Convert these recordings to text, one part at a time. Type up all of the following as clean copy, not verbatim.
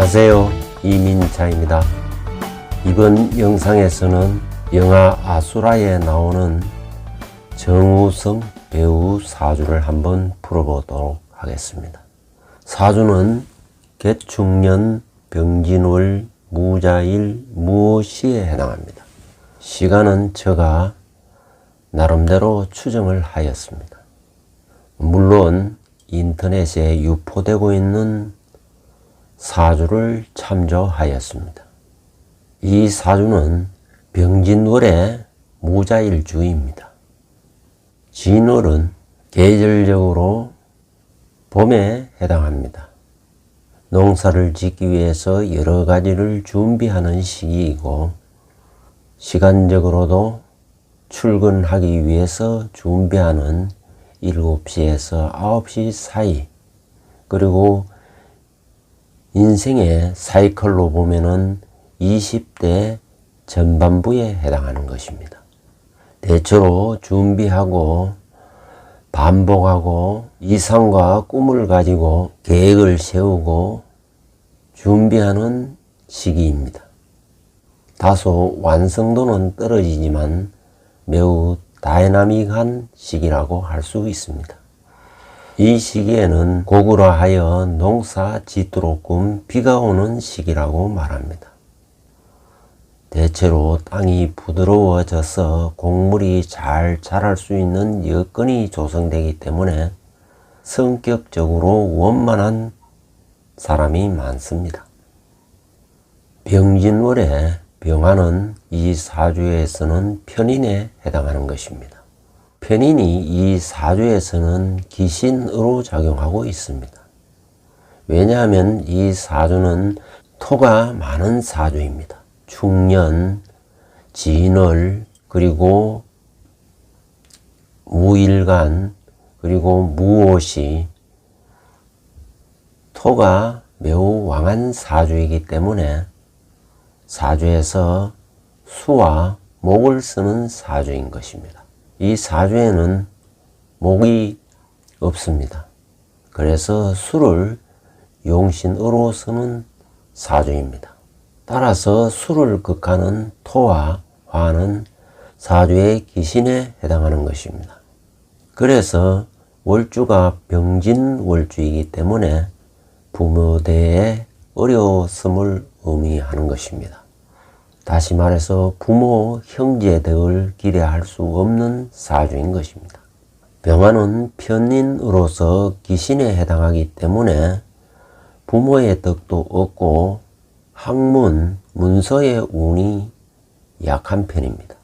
안녕하세요, 이민자입니다. 이번 영상에서는 영화 아수라에 나오는 정우성 배우 사주를 한번 풀어보도록 하겠습니다. 사주는 개축년 병진월 무자일 무오시에 해당합니다. 시간은 제가 나름대로 추정을 하였습니다. 물론 인터넷에 유포되고 있는 사주를 참조하였습니다. 이 사주는 병진월의 무자일주입니다. 진월은 계절적으로 봄에 해당합니다. 농사를 짓기 위해서 여러 가지를 준비하는 시기이고, 시간적으로도 출근하기 위해서 준비하는 7시에서 9시 사이, 그리고 인생의 사이클로 보면은 20대 전반부에 해당하는 것입니다. 대체로 준비하고 반복하고 이상과 꿈을 가지고 계획을 세우고 준비하는 시기입니다. 다소 완성도는 떨어지지만 매우 다이나믹한 시기라고 할 수 있습니다. 이 시기에는 고구려 하여 농사 짓도록끔 비가 오는 시기라고 말합니다. 대체로 땅이 부드러워져서 곡물이 잘 자랄 수 있는 여건이 조성되기 때문에 성격적으로 원만한 사람이 많습니다. 병진월에 병화는 이 사주에서는 편인에 해당하는 것입니다. 편인이 이 사주에서는 기신으로 작용하고 있습니다. 왜냐하면 이 사주는 토가 많은 사주입니다. 축년, 진월, 그리고 무일간, 그리고 무오시, 토가 매우 왕한 사주이기 때문에 사주에서 수와 목을 쓰는 사주인 것입니다. 이 사주에는 목이 없습니다. 그래서 수를 용신으로 쓰는 사주입니다. 따라서 수를 극하는 토와 화는 사주의 기신에 해당하는 것입니다. 그래서 월주가 병진월주이기 때문에 부모대의 어려움을 의미하는 것입니다. 다시 말해서 부모, 형제 덕을 기대할 수 없는 사주인 것입니다. 병화는 편인으로서 기신에 해당하기 때문에 부모의 덕도 없고 학문, 문서의 운이 약한 편입니다.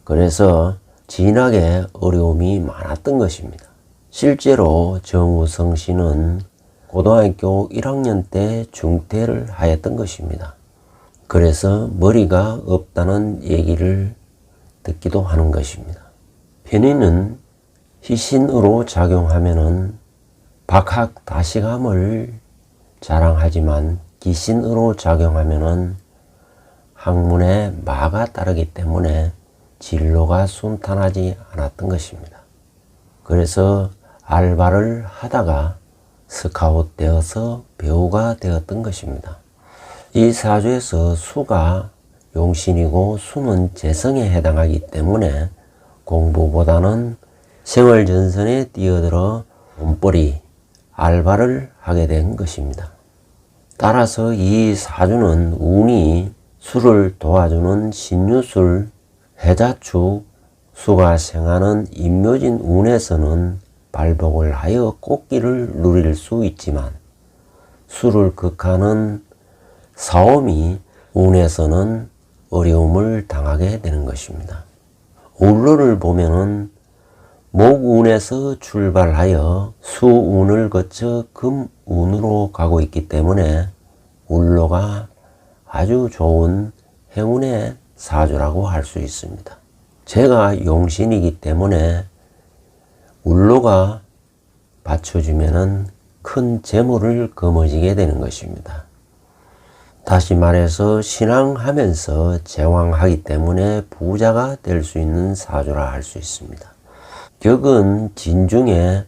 그래서 진학에 어려움이 많았던 것입니다. 실제로 정우성 씨는 고등학교 1학년 때 중퇴를 하였던 것입니다. 그래서 머리가 없다는 얘기를 듣기도 하는 것입니다. 편인은 희신으로 작용하면은 박학다식함을 자랑하지만 기신으로 작용하면은 학문에 마가 따르기 때문에 진로가 순탄하지 않았던 것입니다. 그래서 알바를 하다가 스카웃 되어서 배우가 되었던 것입니다. 이 사주에서 수가 용신이고 수는 재성에 해당하기 때문에 공부보다는 생활전선에 뛰어들어 돈벌이, 알바를 하게 된 것입니다. 따라서 이 사주는 운이 수를 도와주는 신유술, 해자축, 수가 생하는 임묘진 운에서는 발복을 하여 꽃길을 누릴 수 있지만 수를 극하는 사오미 운에서는 어려움을 당하게 되는 것입니다. 울로를 보면은 목운에서 출발하여 수운을 거쳐 금운으로 가고 있기 때문에 울로가 아주 좋은 행운의 사주라고 할 수 있습니다. 제가 용신이기 때문에 울로가 받쳐주면은 큰 재물을 거머쥐게 되는 것입니다. 다시 말해서 신앙하면서 제왕하기 때문에 부자가 될 수 있는 사주라 할 수 있습니다. 격은 진중에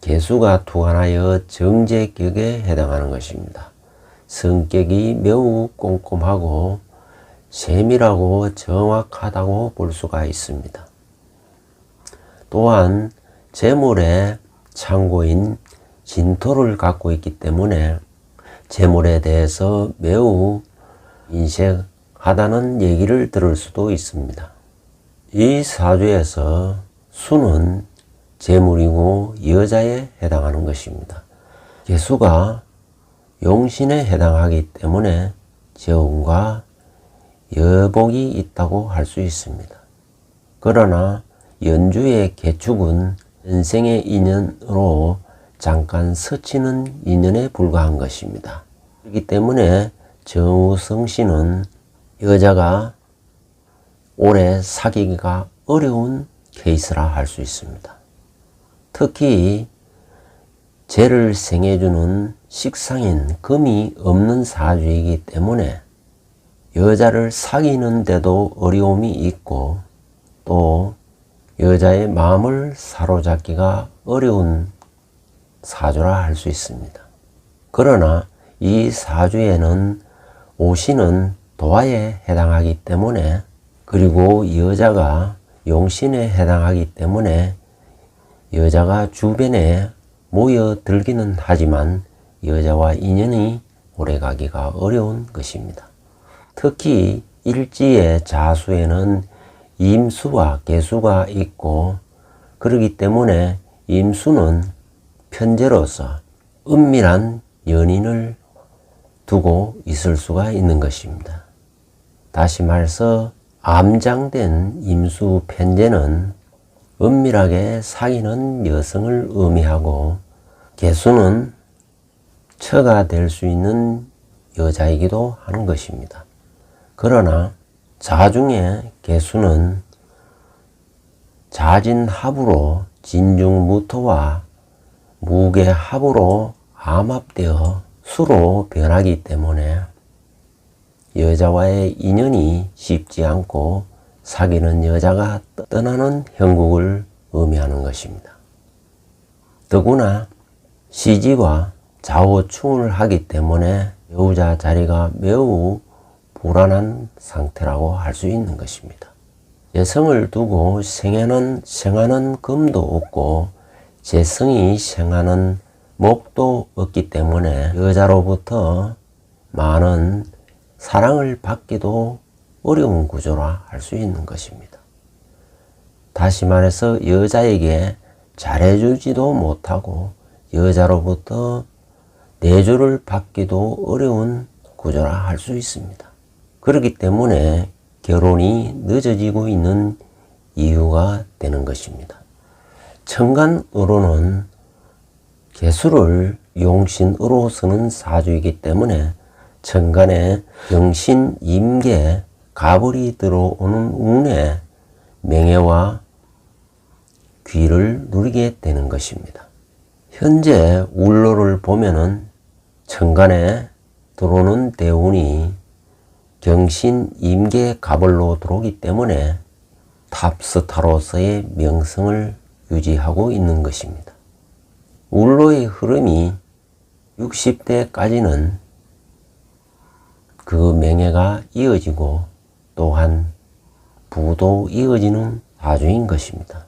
개수가 투관하여 정제격에 해당하는 것입니다. 성격이 매우 꼼꼼하고 세밀하고 정확하다고 볼 수가 있습니다. 또한 재물의 창고인 진토를 갖고 있기 때문에 재물에 대해서 매우 인색하다는 얘기를 들을 수도 있습니다. 이 사주에서 수는 재물이고 여자에 해당하는 것입니다. 개수가 용신에 해당하기 때문에 재운과 여복이 있다고 할 수 있습니다. 그러나 연주의 개축은 인생의 인연으로 잠깐 스치는 인연에 불과한 것입니다. 그렇기 때문에 정우성 씨는 여자가 오래 사귀기가 어려운 케이스라 할 수 있습니다. 특히 재를 생해주는 식상인 금이 없는 사주이기 때문에 여자를 사귀는데도 어려움이 있고 또 여자의 마음을 사로잡기가 어려운 사주라 할 수 있습니다. 그러나 이 사주에는 오신은 도화에 해당하기 때문에 그리고 여자가 용신에 해당하기 때문에 여자가 주변에 모여들기는 하지만 여자와 인연이 오래가기가 어려운 것입니다. 특히 일지의 자수에는 임수와 개수가 있고 그렇기 때문에 임수는 편제로서 은밀한 연인을 두고 있을 수가 있는 것입니다. 다시 말해서 암장된 임수 편제는 은밀하게 사귀는 여성을 의미하고 개수는 처가 될 수 있는 여자이기도 하는 것입니다. 그러나 자중의 개수는 자진합으로 진중무토와 무게합으로 암합되어 수로 변하기 때문에 여자와의 인연이 쉽지 않고 사귀는 여자가 떠나는 형국을 의미하는 것입니다. 더구나 시지와 좌우충을 하기 때문에 배우자 자리가 매우 불안한 상태라고 할 수 있는 것입니다. 재성을 두고 생하는 금도 없고 재성이 생하는 목도 없기 때문에 여자로부터 많은 사랑을 받기도 어려운 구조라 할 수 있는 것입니다. 다시 말해서 여자에게 잘해주지도 못하고 여자로부터 내조를 받기도 어려운 구조라 할 수 있습니다. 그렇기 때문에 결혼이 늦어지고 있는 이유가 되는 것입니다. 천간으로는 개수를 용신으로 쓰는 사주이기 때문에 천간에 경신, 임계, 가불이 들어오는 운에 명예와 귀를 누리게 되는 것입니다. 현재 울로를 보면은 천간에 들어오는 대운이 경신, 임계, 가불로 들어오기 때문에 탑스타로서의 명성을 유지하고 있는 것입니다. 울로의 흐름이 60대까지는 그 명예가 이어지고 또한 부도 이어지는 사주인 것입니다.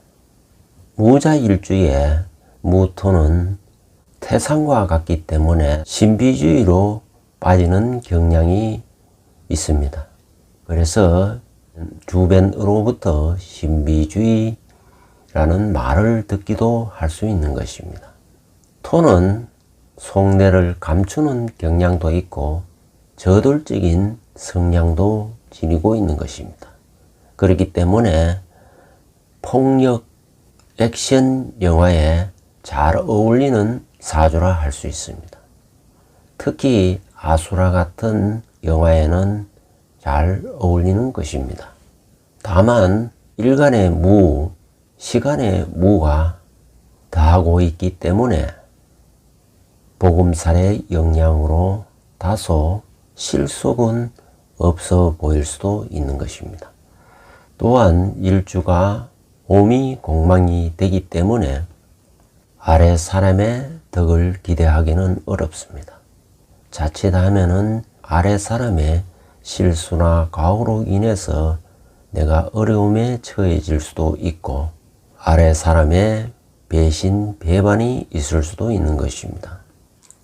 무자일주에 무토는 태산과 같기 때문에 신비주의로 빠지는 경향이 있습니다. 그래서 주변으로부터 신비주의라는 말을 듣기도 할 수 있는 것입니다. 토는 속내를 감추는 경향도 있고 저돌적인 성향도 지니고 있는 것입니다. 그렇기 때문에 폭력, 액션 영화에 잘 어울리는 사주라 할 수 있습니다. 특히 아수라 같은 영화에는 잘 어울리는 것입니다. 다만 일간의 무, 시간의 무가 더하고 있기 때문에 보금살의 영향으로 다소 실속은 없어 보일 수도 있는 것입니다. 또한 일주가 오미 공망이 되기 때문에 아래 사람의 덕을 기대하기는 어렵습니다. 자칫하면은 아래 사람의 실수나 과오로 인해서 내가 어려움에 처해질 수도 있고 아래 사람의 배신, 배반이 있을 수도 있는 것입니다.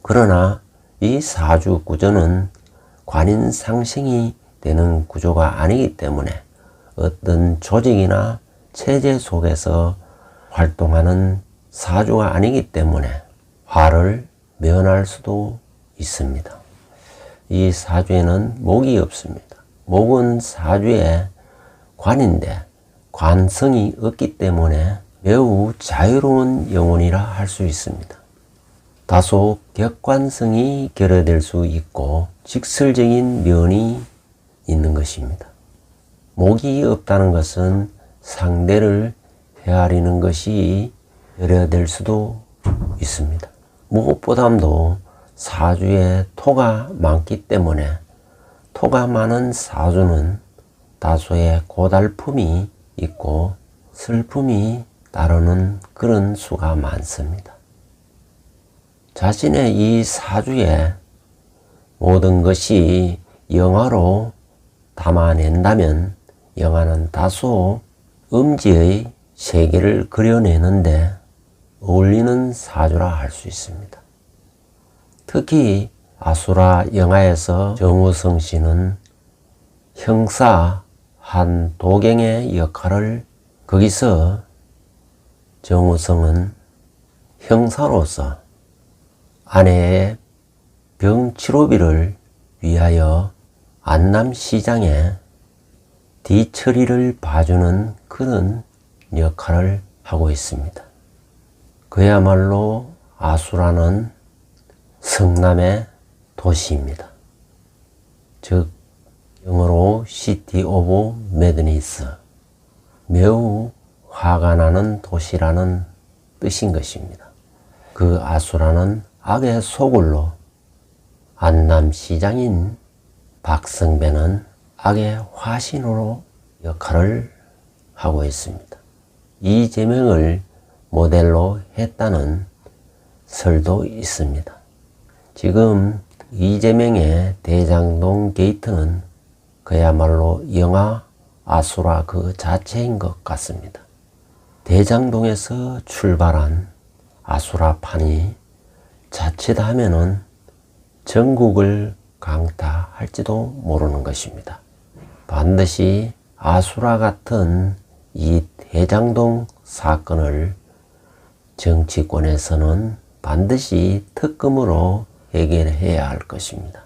그러나 이 사주 구조는 관인상생이 되는 구조가 아니기 때문에 어떤 조직이나 체제 속에서 활동하는 사주가 아니기 때문에 화를 면할 수도 있습니다. 이 사주에는 목이 없습니다. 목은 사주의 관인데 관성이 없기 때문에 매우 자유로운 영혼이라 할 수 있습니다. 다소 객관성이 결여될 수 있고 직설적인 면이 있는 것입니다. 목이 없다는 것은 상대를 헤아리는 것이 결여될 수도 있습니다. 무엇보다도 사주에 토가 많기 때문에 토가 많은 사주는 다소의 고달픔이 있고 슬픔이 따르는 그런 수가 많습니다. 자신의 이 사주에 모든 것이 영화로 담아낸다면 영화는 다소 음지의 세계를 그려내는데 어울리는 사주라 할 수 있습니다. 특히 아수라 영화에서 정우성 씨는 형사 한 도경의 역할을 거기서 정우성은 형사로서 아내의 병치료비를 위하여 안남시장에 뒤처리를 봐주는 그런 역할을 하고 있습니다. 그야말로 아수라는 성남의 도시입니다. 즉 영어로 City of Madness, 매우 화가 나는 도시라는 뜻인 것입니다. 그 아수라는 악의 소굴로 안남시장인 박성배는 악의 화신으로 역할을 하고 있습니다. 이재명을 모델로 했다는 설도 있습니다. 지금 이재명의 대장동 게이트는 그야말로 영화 아수라 그 자체인 것 같습니다. 대장동에서 출발한 아수라판이 자칫하면은 전국을 강타할지도 모르는 것입니다. 반드시 아수라 같은 이 대장동 사건을 정치권에서는 반드시 특검으로 해결해야 할 것입니다.